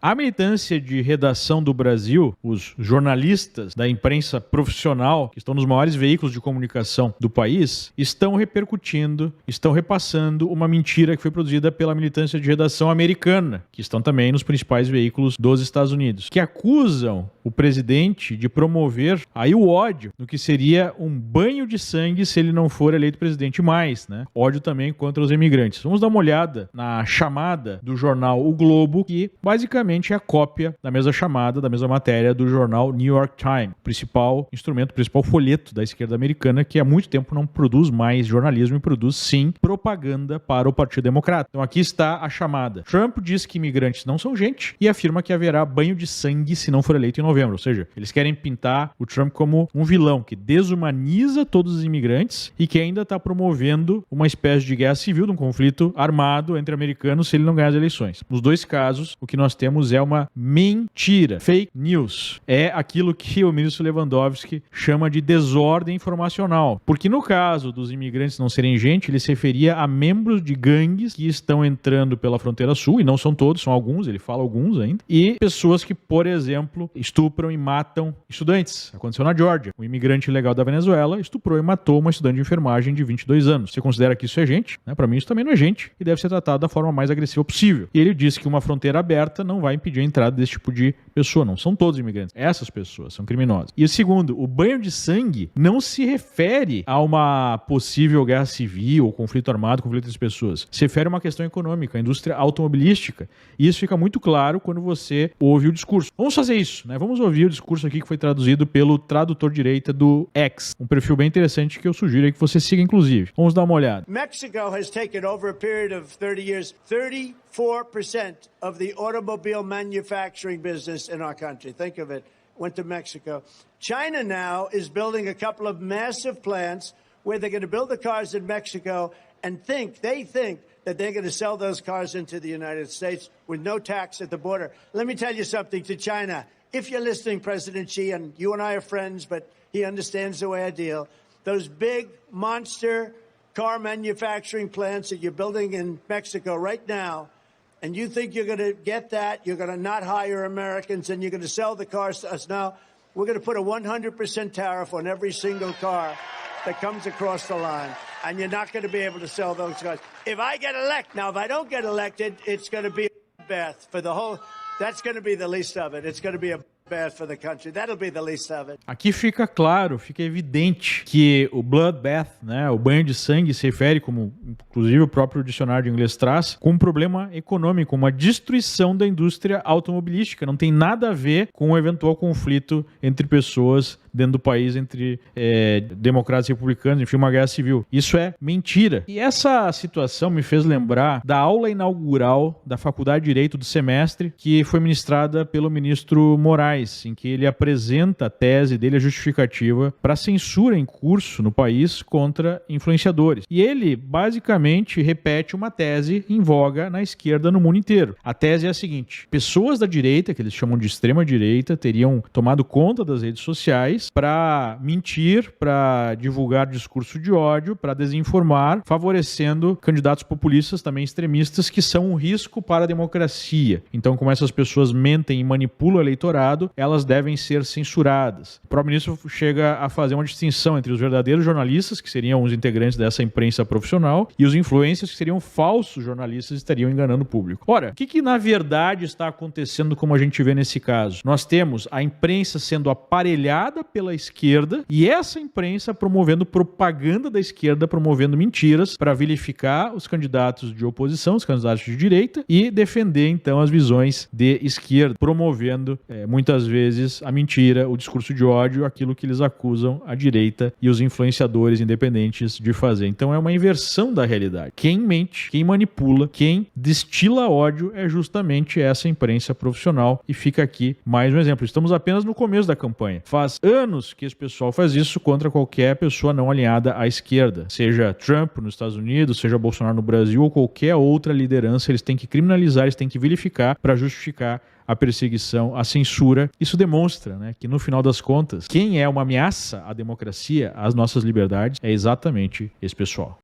A militância de redação do Brasil, os jornalistas da imprensa profissional, que estão nos maiores veículos de comunicação do país, estão repercutindo, estão repassando uma mentira que foi produzida pela militância de redação americana, que estão também nos principais veículos dos Estados Unidos, que acusam o presidente de promover aí o ódio no que seria um banho de sangue se ele não for eleito presidente mais, né? Ódio também contra os imigrantes. Vamos dar uma olhada na chamada do jornal O Globo, que basicamente é a cópia da mesma chamada, da mesma matéria do jornal New York Times, principal instrumento, principal folheto da esquerda americana, que há muito tempo não produz mais jornalismo e produz, sim, propaganda para o Partido Democrata. Então aqui está a chamada. Trump diz que imigrantes não são gente e afirma que haverá banho de sangue se não for eleito em novembro. Ou seja, eles querem pintar o Trump como um vilão que desumaniza todos os imigrantes e que ainda está promovendo uma espécie de guerra civil, de um conflito armado entre americanos se ele não ganhar as eleições. Nos dois casos, o que nós temos é uma mentira, fake news. É aquilo que o ministro Lewandowski chama de desordem informacional. Porque no caso dos imigrantes não serem gente, ele se referia a membros de gangues que estão entrando pela fronteira sul, e não são todos, são alguns, ele fala alguns ainda, e pessoas que, por exemplo, estupram e matam estudantes. Aconteceu na Geórgia. Um imigrante ilegal da Venezuela estuprou e matou uma estudante de enfermagem de 22 anos. Você considera que isso é gente? Para mim isso também não é gente e deve ser tratado da forma mais agressiva possível. E ele disse que uma fronteira aberta não vai impedir a entrada desse tipo de pessoa. Não são todos imigrantes. Essas pessoas são criminosas. E o segundo, o banho de sangue não se refere a uma possível guerra civil ou conflito armado, conflito entre as pessoas. Se refere a uma questão econômica, a indústria automobilística. E isso fica muito claro quando você ouve o discurso. Vamos fazer isso, né? Vamos ouvir o discurso aqui que foi traduzido pelo tradutor direita do X. Um perfil bem interessante que eu sugiro aí que você siga, inclusive. Vamos dar uma olhada. Mexico has taken over a period of 30 years, 34% of the automobile manufacturing business in our country. Think of it. Went to Mexico. China now is building a couple of massive plants where they're going to build the cars in Mexico and they think that they're going to sell those cars into the United States with no tax at the border. Let me tell you something to China. If you're listening, President Xi, and you and I are friends, but he understands the way I deal, those big monster car manufacturing plants that you're building in Mexico right now, and you think you're going to get that, you're going to not hire Americans, and you're going to sell the cars to us now, we're going to put a 100% tariff on every single car that comes across the line, and you're not going to be able to sell those cars. If I get elected, now if I don't get elected, it's going to be a bath for the whole... That's going to be the least of it. It's going to be a bad for the country. That'll be the least of it. Aqui fica claro, fica evidente que o bloodbath, né, o banho de sangue, se refere, como inclusive o próprio dicionário de inglês traz, com um problema econômico, uma destruição da indústria automobilística. Não tem nada a ver com o eventual conflito entre pessoas dentro do país, entre democratas e republicanos, enfim, uma guerra civil. Isso é mentira. E essa situação me fez lembrar da aula inaugural da Faculdade de Direito do semestre, que foi ministrada pelo ministro Moraes, em que ele apresenta a tese dele, a justificativa para a censura em curso no país contra influenciadores. E ele, basicamente, repete uma tese em voga na esquerda no mundo inteiro. A tese é a seguinte: pessoas da direita, que eles chamam de extrema direita, teriam tomado conta das redes sociais para mentir, para divulgar discurso de ódio, para desinformar, favorecendo candidatos populistas, também extremistas, que são um risco para a democracia. Então, como essas pessoas mentem e manipulam o eleitorado, elas devem ser censuradas. O próprio ministro chega a fazer uma distinção entre os verdadeiros jornalistas, que seriam os integrantes dessa imprensa profissional, e os influencers, que seriam falsos jornalistas e estariam enganando o público. Ora, o que na verdade está acontecendo como a gente vê nesse caso? Nós temos a imprensa sendo aparelhada pela esquerda e essa imprensa promovendo propaganda da esquerda, promovendo mentiras para vilificar os candidatos de oposição, os candidatos de direita, e defender então as visões de esquerda, promovendo muitas vezes a mentira, o discurso de ódio, aquilo que eles acusam a direita e os influenciadores independentes de fazer. Então é uma inversão da realidade. Quem mente, quem manipula, quem destila ódio é justamente essa imprensa profissional. E fica aqui mais um exemplo. Estamos apenas no começo da campanha. Faz anos que esse pessoal faz isso contra qualquer pessoa não alinhada à esquerda, seja Trump nos Estados Unidos, seja Bolsonaro no Brasil ou qualquer outra liderança. Eles têm que criminalizar, eles têm que vilificar para justificar a perseguição, a censura. Isso demonstra, né, que no final das contas, quem é uma ameaça à democracia, às nossas liberdades, é exatamente esse pessoal.